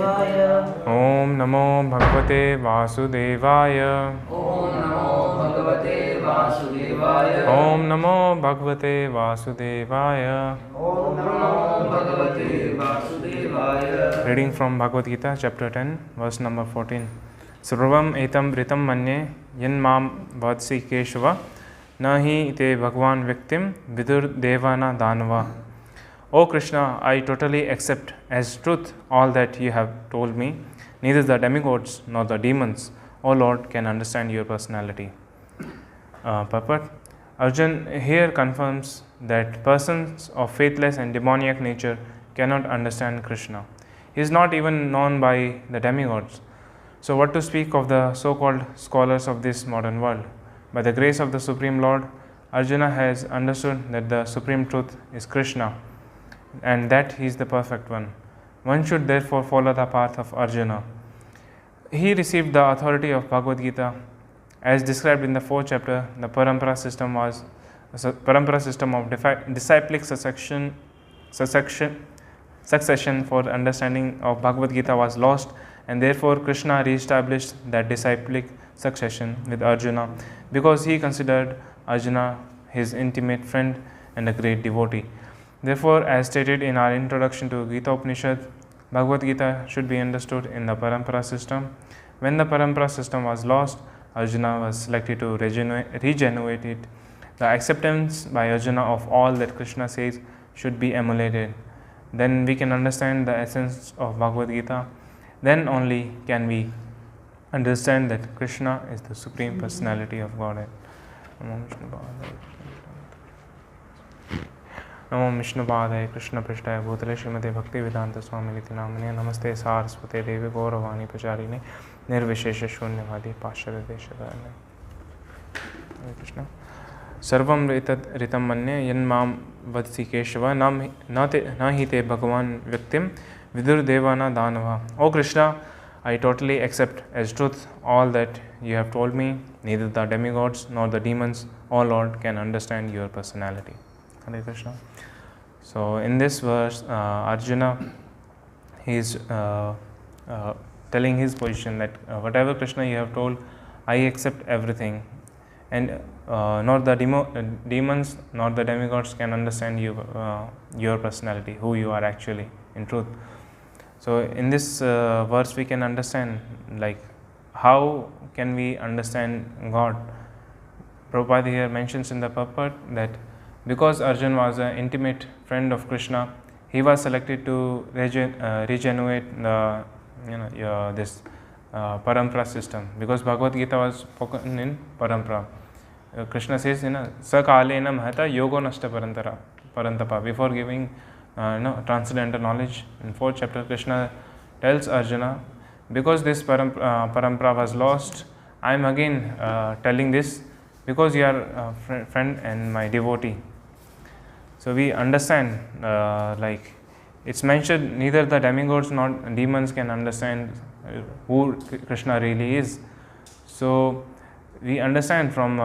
Om Namo Bhagavate Vasudevaya. Om Namo Bhagavate Vasudevaya. Reading from Bhagavad Gita, chapter 10, verse number 14. Sarvam etam vritam manye yen mam vadsi keshava nahi te bhagwan viktim vidur devana danava. O Krishna, I totally accept as truth all that you have told me. Neither the demigods nor the demons, O Lord, can understand your personality. Purport. Arjun here confirms that persons of faithless and demoniac nature cannot understand Krishna. He is not even known by the demigods. So what to speak of the so-called scholars of this modern world? By the grace of the Supreme Lord, Arjuna has understood that the Supreme Truth is Krishna and that he is the perfect one. One should therefore follow the path of Arjuna. He received the authority of Bhagavad Gita. As described in the 4th chapter, the parampara system of disciplic succession for understanding of Bhagavad Gita was lost, and therefore Krishna re-established that disciplic succession with Arjuna because he considered Arjuna his intimate friend and a great devotee. Therefore, as stated in our introduction to Gita Upanishad, Bhagavad Gita should be understood in the parampara system. When the parampara system was lost, Arjuna was selected to regenerate it. The acceptance by Arjuna of all that Krishna says should be emulated. Then we can understand the essence of Bhagavad Gita. Then only can we understand that Krishna is the Supreme Personality of Godhead. Namo Vishnupadaye Krishna Prishtaya Bhutale Srimate Bhakti Vedanta Swami Niti Namane Namaste Saraswate Devi Gauravani Pacharine Nirvishesha Shunyavadi Pashara Deshadane. Hare Krishna. Sarvam ritam manye yen mam vadsi keshava nahi te bhagavan viktim vidur devana danava. O Krishna, I totally accept as truth all that you have told me. Neither the demigods nor the demons, O Lord, can understand your personality. Hare Krishna. So in this verse, Arjuna, he is telling his position that whatever Krishna you have told, I accept everything, and nor the demons nor the demigods can understand you, your personality, who you are actually in truth. So in this verse we can understand like how can we understand God. Prabhupada here mentions in the purport that because Arjuna was an intimate friend of Krishna, he was selected to regenerate the this parampara system, because Bhagavad Gita was spoken in parampara. Krishna says, sakalena mahata yogo nashta parantapa. Before giving transcendental knowledge in 4th chapter, Krishna tells Arjuna, because this parampara was lost, I am again telling this because you are a friend and my devotee. So we understand like it's mentioned neither the demigods nor demons can understand who Krishna really is. So we understand from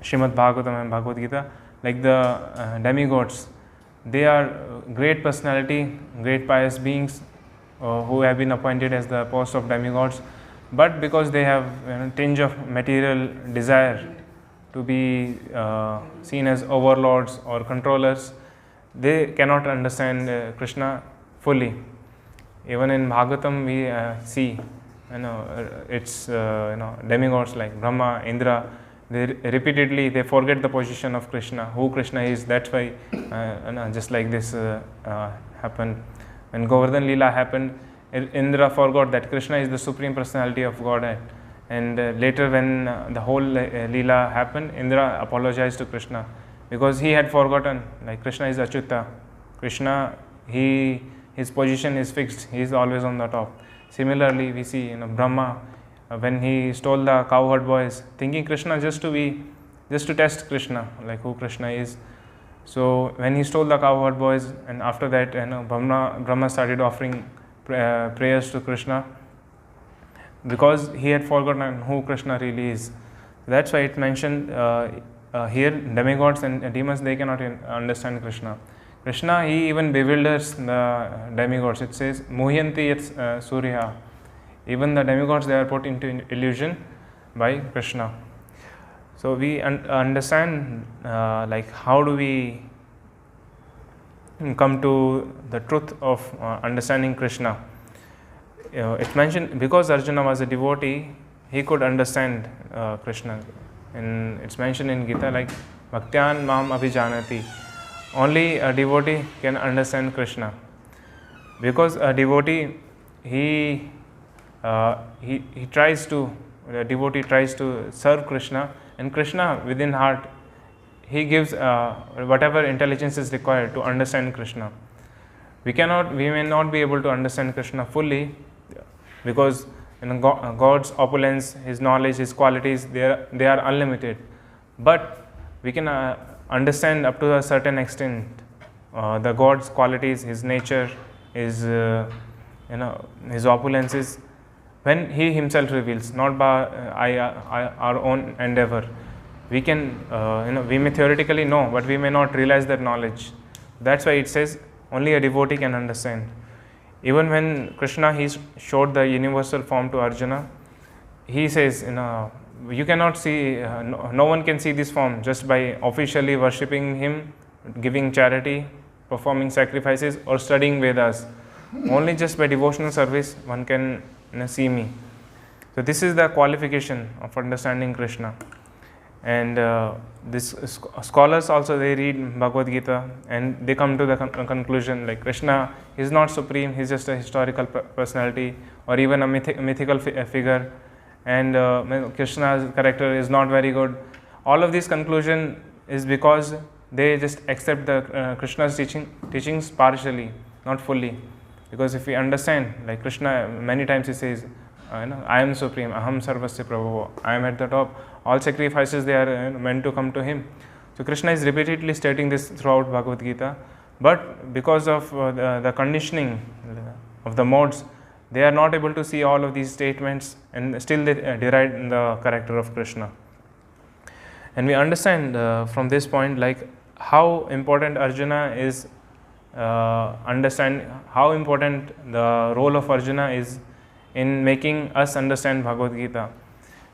Srimad Bhagavatam and Bhagavad Gita, like the demigods, they are great personality, great pious beings who have been appointed as the post of demigods, but because they have tinge of material desire to be seen as overlords or controllers, they cannot understand Krishna fully. Even in Bhagavatam we see it's demigods like Brahma, Indra, they repeatedly they forget the position of Krishna, who Krishna is. That's why just like this happened when Govardhan Leela happened. Indra forgot that Krishna is the Supreme Personality of Godhead, and later when the whole Leela happened, Indra apologized to Krishna because he had forgotten like Krishna is Achyuta. Krishna, his position is fixed, he is always on the top. Similarly we see Brahma, when he stole the cowherd boys, thinking Krishna just to test Krishna, like who Krishna is. So when he stole the cowherd boys, and after that Brahma started offering prayers to Krishna because he had forgotten who Krishna really is. That's why it mentioned here demigods and demons, they cannot understand Krishna. Krishna, he even bewilders the demigods. It says, Muhyanti yat Surya. Even the demigods, they are put into illusion by Krishna. So we understand like how do we come to the truth of understanding Krishna. It's mentioned because Arjuna was a devotee, he could understand Krishna. And it's mentioned in Gita like Bhaktyan Mam Abhijanati. Only a devotee can understand Krishna. Because a devotee, the devotee tries to serve Krishna, and Krishna within heart, he gives whatever intelligence is required to understand Krishna. We may not be able to understand Krishna fully, because God's opulence, His knowledge, His qualities, they are unlimited. But we can understand up to a certain extent the God's qualities, His nature, His His opulences, when He Himself reveals, not by our own endeavor. We can, we may theoretically know, but we may not realize that knowledge. That's why it says only a devotee can understand. Even when Krishna he showed the universal form to Arjuna, he says, you cannot see, no one can see this form just by officially worshipping Him, giving charity, performing sacrifices, or studying Vedas. Only just by devotional service one can see me. So this is the qualification of understanding Krishna. And this scholars also, they read Bhagavad Gita and they come to the conclusion like Krishna is not supreme, he is just a historical personality or even a mythical figure, and Krishna's character is not very good. All of this conclusion is because they just accept the Krishna's teachings partially, not fully. Because if we understand, like Krishna many times he says, I am supreme, aham sarvasya prabhu, I am at the top, all sacrifices they are meant to come to Him. So Krishna is repeatedly stating this throughout Bhagavad Gita, but because of the conditioning of the modes, they are not able to see all of these statements, and still they deride the character of Krishna. And we understand from this point like how important Arjuna is, understand how important the role of Arjuna is in making us understand Bhagavad Gita.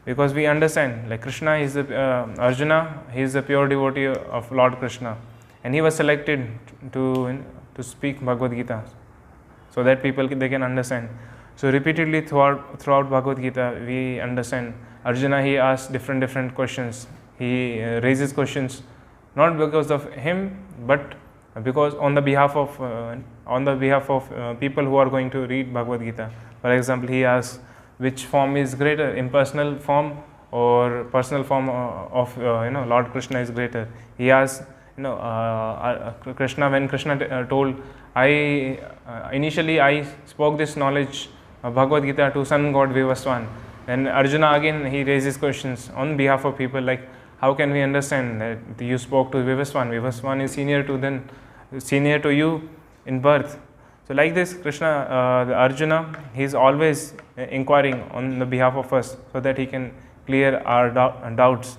Because we understand, like Krishna is Arjuna, he is a pure devotee of Lord Krishna, and he was selected to speak Bhagavad Gita, so that they can understand. So repeatedly throughout Bhagavad Gita, we understand Arjuna, he asks different questions. He raises questions not because of him, but because on the behalf of people who are going to read Bhagavad Gita. For example, he asks, which form is greater, impersonal form or personal form of Lord Krishna is greater? He asks, Krishna, when Krishna told, initially I spoke this knowledge of Bhagavad Gita to sun god Vivaswan. And Arjuna again, he raises questions on behalf of people like, how can we understand that you spoke to Vivaswan? Vivaswan is senior to you in birth. So like this, Krishna, Arjuna, he is always inquiring on the behalf of us so that he can clear our doubts.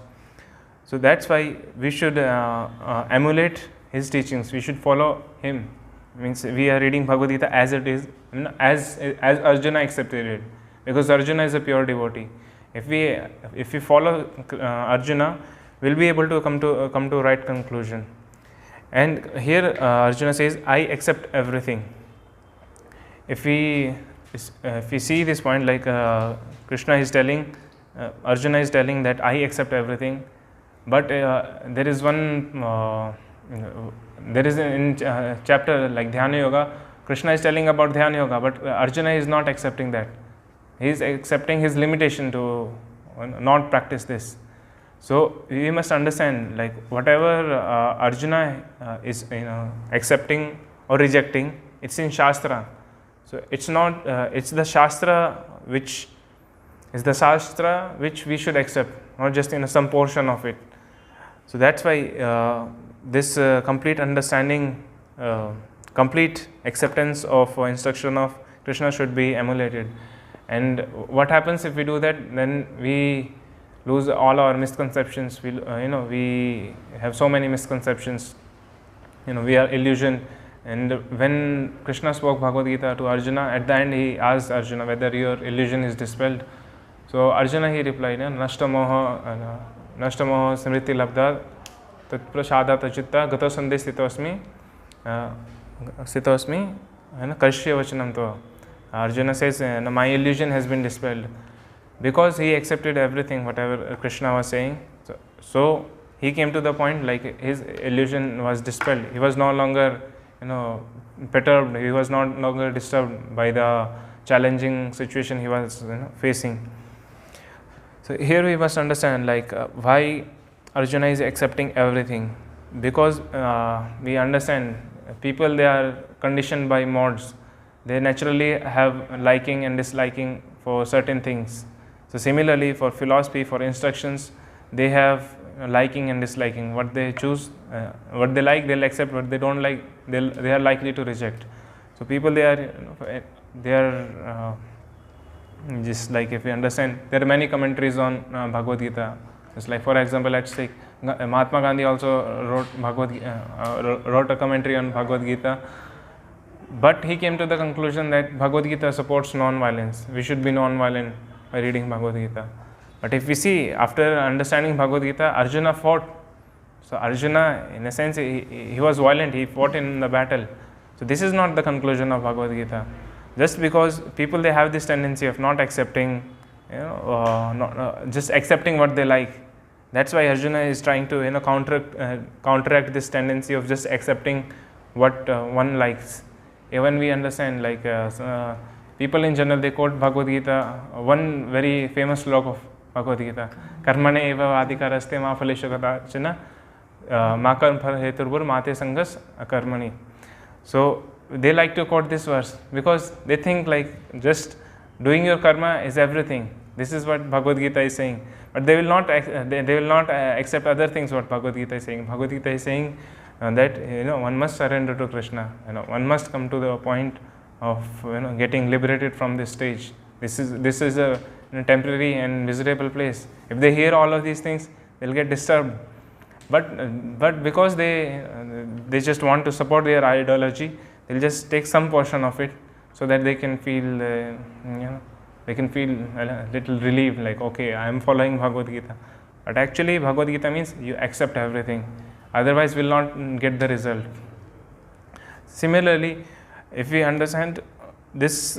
So that's why we should emulate his teachings. We should follow him. Means we are reading Bhagavad Gita as it is, as Arjuna accepted it, because Arjuna is a pure devotee. If we follow Arjuna, we'll be able to come to right conclusion. And here Arjuna says, I accept everything. If we see this point, like Krishna is telling, Arjuna is telling that I accept everything, but there is one, there is in chapter like Dhyana Yoga, Krishna is telling about Dhyana Yoga, but Arjuna is not accepting that. He is accepting his limitation to not practice this. So we must understand, like whatever Arjuna is accepting or rejecting, it's in Shastra. So it's not, it's the Shastra which we should accept, not just in some portion of it. So that's why this complete understanding, complete acceptance of instruction of Krishna should be emulated. And what happens if we do that? Then we lose all our misconceptions. We have so many misconceptions. we are illusion. And when Krishna spoke Bhagavad Gita to Arjuna, at the end he asked Arjuna whether your illusion is dispelled. So Arjuna, he replied, Nashta moha smriti labdha tat prasada tachitta gato sandhe stitosmi karshya vachanam to. Arjuna says, my illusion has been dispelled, because he accepted everything whatever Krishna was saying. So he came to the point like his illusion was dispelled. He was no longer perturbed. He was no longer disturbed by the challenging situation he was facing. So here we must understand why Arjuna is accepting everything, because we understand people, they are conditioned by modes. They naturally have liking and disliking for certain things. So similarly for philosophy, for instructions, they have liking and disliking. What they choose, what they like, they'll accept. What they don't like, they are likely to reject. So people, they are just like, if we understand, there are many commentaries on Bhagavad Gita. Just like, for example, let's take Mahatma Gandhi also wrote a commentary on Bhagavad Gita. But he came to the conclusion that Bhagavad Gita supports non-violence. We should be non-violent by reading Bhagavad Gita. But if we see, after understanding Bhagavad Gita, Arjuna fought. So Arjuna, in a sense, he was violent. He fought in the battle. So this is not the conclusion of Bhagavad Gita. Just because people, they have this tendency of not accepting, just accepting what they like. That's why Arjuna is trying to counteract this tendency of just accepting what one likes. Even we understand, people in general, they quote Bhagavad Gita, one very famous slok of Bhagavad Gita, Karmane eva adhikaraste ma phaleshu kadachana ma karma heturbhur mate sangas akarmani. So they like to quote this verse because they think just doing your karma is everything. This is what Bhagavad Gita is saying. But they will not accept other things what Bhagavad Gita is saying. Bhagavad Gita is saying that one must surrender to Krishna. One must come to the point of getting liberated from this stage. This is a temporary and miserable place. If they hear all of these things, they'll get disturbed. But because they just want to support their ideology, they'll just take some portion of it so that they can feel a little relieved, like, okay, I am following Bhagavad Gita. But actually Bhagavad Gita means you accept everything, otherwise will not get the result. Similarly, if we understand this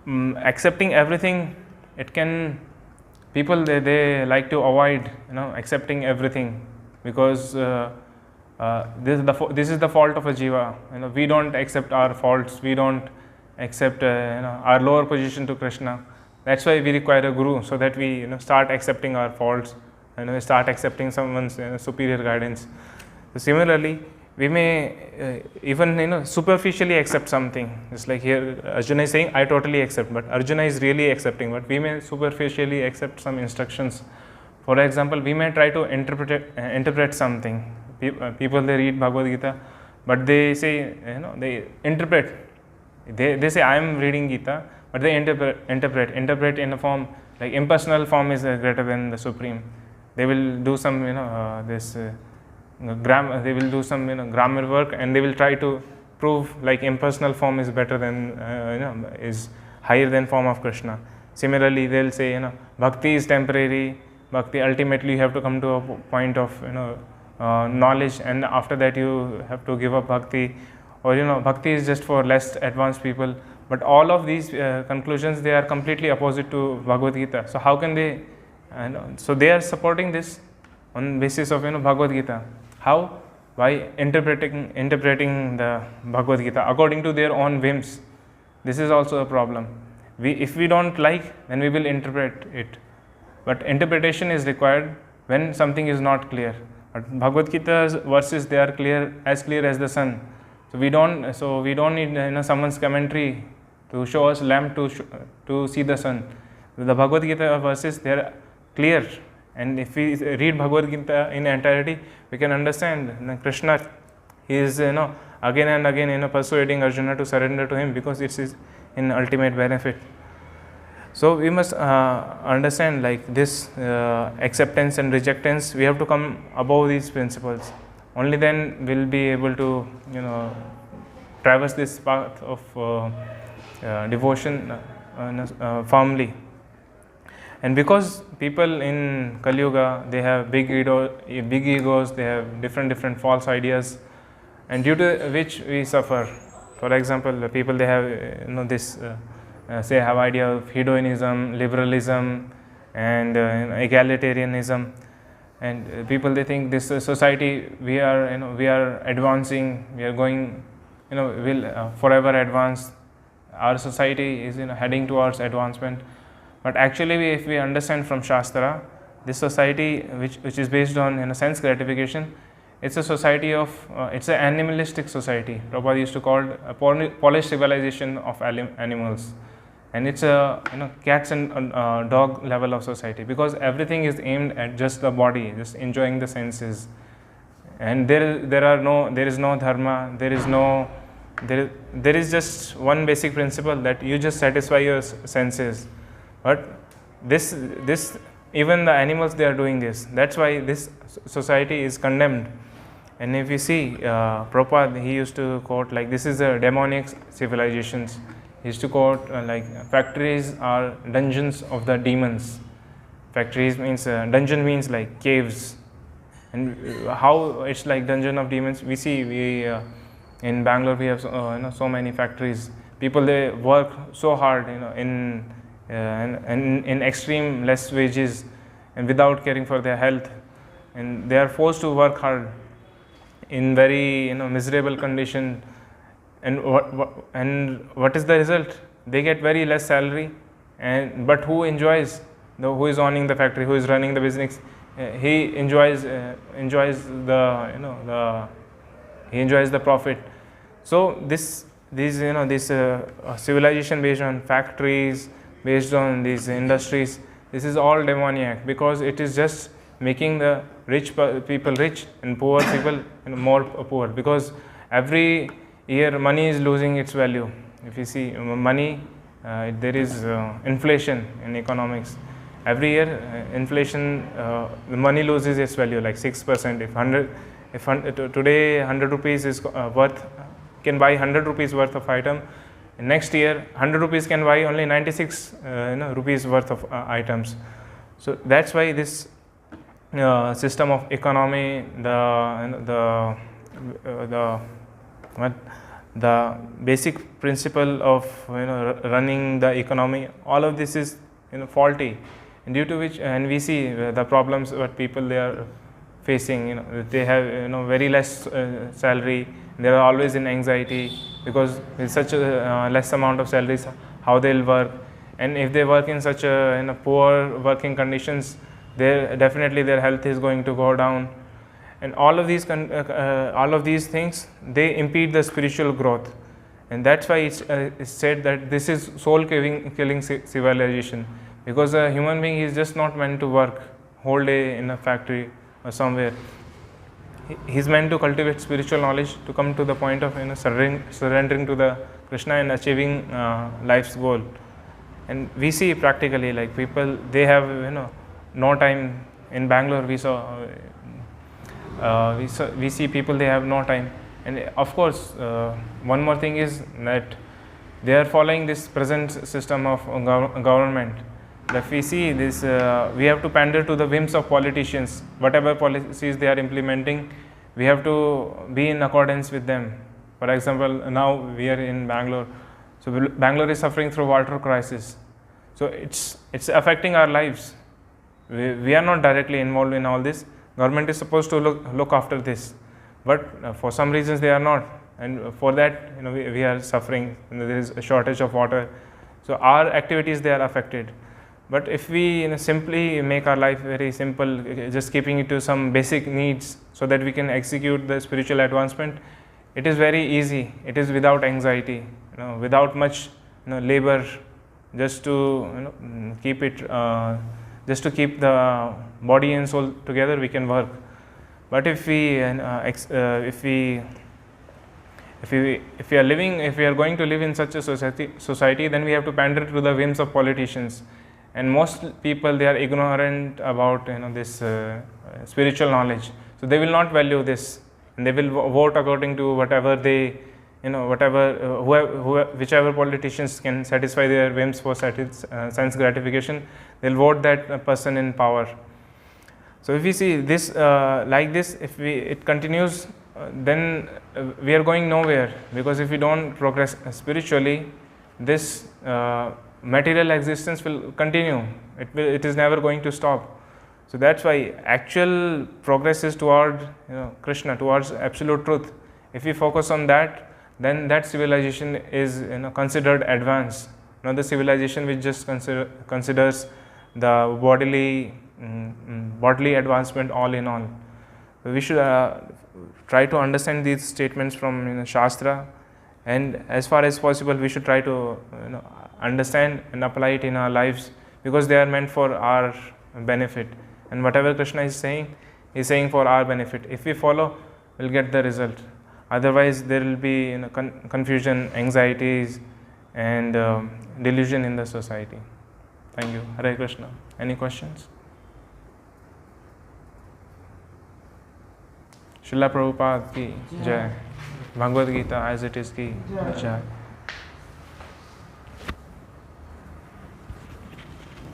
accepting everything, it can, people they like to avoid accepting everything, because this is the fault of a jiva. We don't accept our faults, we don't accept our lower position to Krishna. That's why we require a guru, so that we start accepting our faults and start accepting someone's superior guidance. So similarly, we may even superficially accept something. Just like here Arjuna is saying, I totally accept, but Arjuna is really accepting. But we may superficially accept some instructions. For example, we may try to interpret something. People, they read Bhagavad Gita, but they say, they interpret. They say, I am reading Gita, but they interpret in a form like impersonal form is greater than the supreme. They will do some they will do some grammar work, and they will try to prove like impersonal form is better than is higher than form of Krishna. Similarly, they'll say bhakti is temporary. Bhakti, ultimately you have to come to a point of knowledge, and after that you have to give up bhakti. Or bhakti is just for less advanced people. But all of these conclusions, they are completely opposite to Bhagavad Gita. So how can they? So they are supporting this on basis of Bhagavad Gita. How? By interpreting the Bhagavad Gita according to their own whims. This is also a problem. If we don't like, then we will interpret it. But interpretation is required when something is not clear. But Bhagavad Gita's verses, they are clear as the sun. So we don't need someone's commentary to show us lamp to see the sun. The Bhagavad Gita verses, they are clear, and if we read Bhagavad Gita in entirety, we can understand Krishna, he is again and again persuading Arjuna to surrender to him, because it is in ultimate benefit. So we must understand this acceptance and rejectance. We have to come above these principles. Only then we'll be able to traverse this path of devotion firmly. And because people in Kali Yuga, they have big egos, they have different false ideas, and due to which we suffer. For example, the people, they have this say have idea of hedonism, liberalism, and egalitarianism, and people, they think this society, we are advancing, we are going, will forever advance. Our society is heading towards advancement. But actually, if we understand from Shastra, this society which is based on sense gratification, it's a society of it's an animalistic society. Prabhupada used to call it a polished civilization of animals, and it's a cats and dog level of society, because everything is aimed at just the body, just enjoying the senses, and there is no dharma, there is just one basic principle, that you just satisfy your senses. But this even the animals, they are doing this. That's why this society is condemned. And if you see, Prabhupada, he used to quote like, this is a demonic civilizations. He used to quote like, factories are dungeons of the demons. Factories means dungeon means like caves. And how it's like dungeon of demons, we see in Bangalore we have so many factories. People, they work so hard in extreme less wages and without caring for their health, and they are forced to work hard in very miserable condition. And what is the result? They get very less salary, but who enjoys? Who is owning the factory, who is running the business? He enjoys the profit. So this civilization based on factories, based on these industries, this is all demoniac, because it is just making the rich people rich and poor people more poor, because every year money is losing its value. If you see money, there is inflation in economics. Every year inflation, the money loses its value like 6%. If today 100 rupees is can buy 100 rupees worth of item, next year 100 rupees can buy only 96 rupees worth of items. So that's why this system of economy, the basic principle of running the economy, all of this is faulty, and due to which, and we see the problems what people they are facing. They have very less salary. They are always in anxiety, because with such a less amount of salaries, how they'll work. And if they work in such a poor working conditions, definitely their health is going to go down. And all of these things, they impede the spiritual growth. And that's why it's said that this is soul killing civilization, because a human being is just not meant to work whole day in a factory or somewhere. He is meant to cultivate spiritual knowledge, to come to the point of surrendering to the Krishna and achieving life's goal. And we see practically like people, they have no time. In Bangalore we see people, they have no time. And of course one more thing is that they are following this present system of government. If we see this, we have to pander to the whims of politicians. Whatever policies they are implementing, we have to be in accordance with them. For example, now we are in Bangalore. So Bangalore is suffering through water crisis. So it's affecting our lives. We are not directly involved in all this. Government is supposed to look after this, but for some reasons they are not, and for that we are suffering. There is a shortage of water. So our activities, they are affected. But if we simply make our life very simple, just keeping it to some basic needs so that we can execute the spiritual advancement, it is very easy. It is without anxiety, without much labor, just to keep it, just to keep the body and soul together, we can work. But if we are going to live in such a society, then we have to pander to the whims of politicians. And most people, they are ignorant about this spiritual knowledge, so they will not value this. and they will vote according to whatever they, whichever politicians can satisfy their whims for sense gratification, they'll vote that person in power. So if we see this like this, if it continues, then we are going nowhere, because if we don't progress spiritually, this material existence will continue. It is never going to stop. So that's why actual progress is toward Krishna, towards absolute truth. If we focus on that, then that civilization is considered advanced. Not the civilization which just considers the bodily advancement all in all. So we should try to understand these statements from Shastra, and as far as possible we should try to understand and apply it in our lives, because they are meant for our benefit, and whatever Krishna is saying for our benefit. If we follow, we'll get the result. Otherwise there will be confusion, anxieties, and delusion in the society. Thank you. Hare Krishna. Any questions? Srila Prabhupada ki Jai. Bhagavad Gita as it is ki Jai.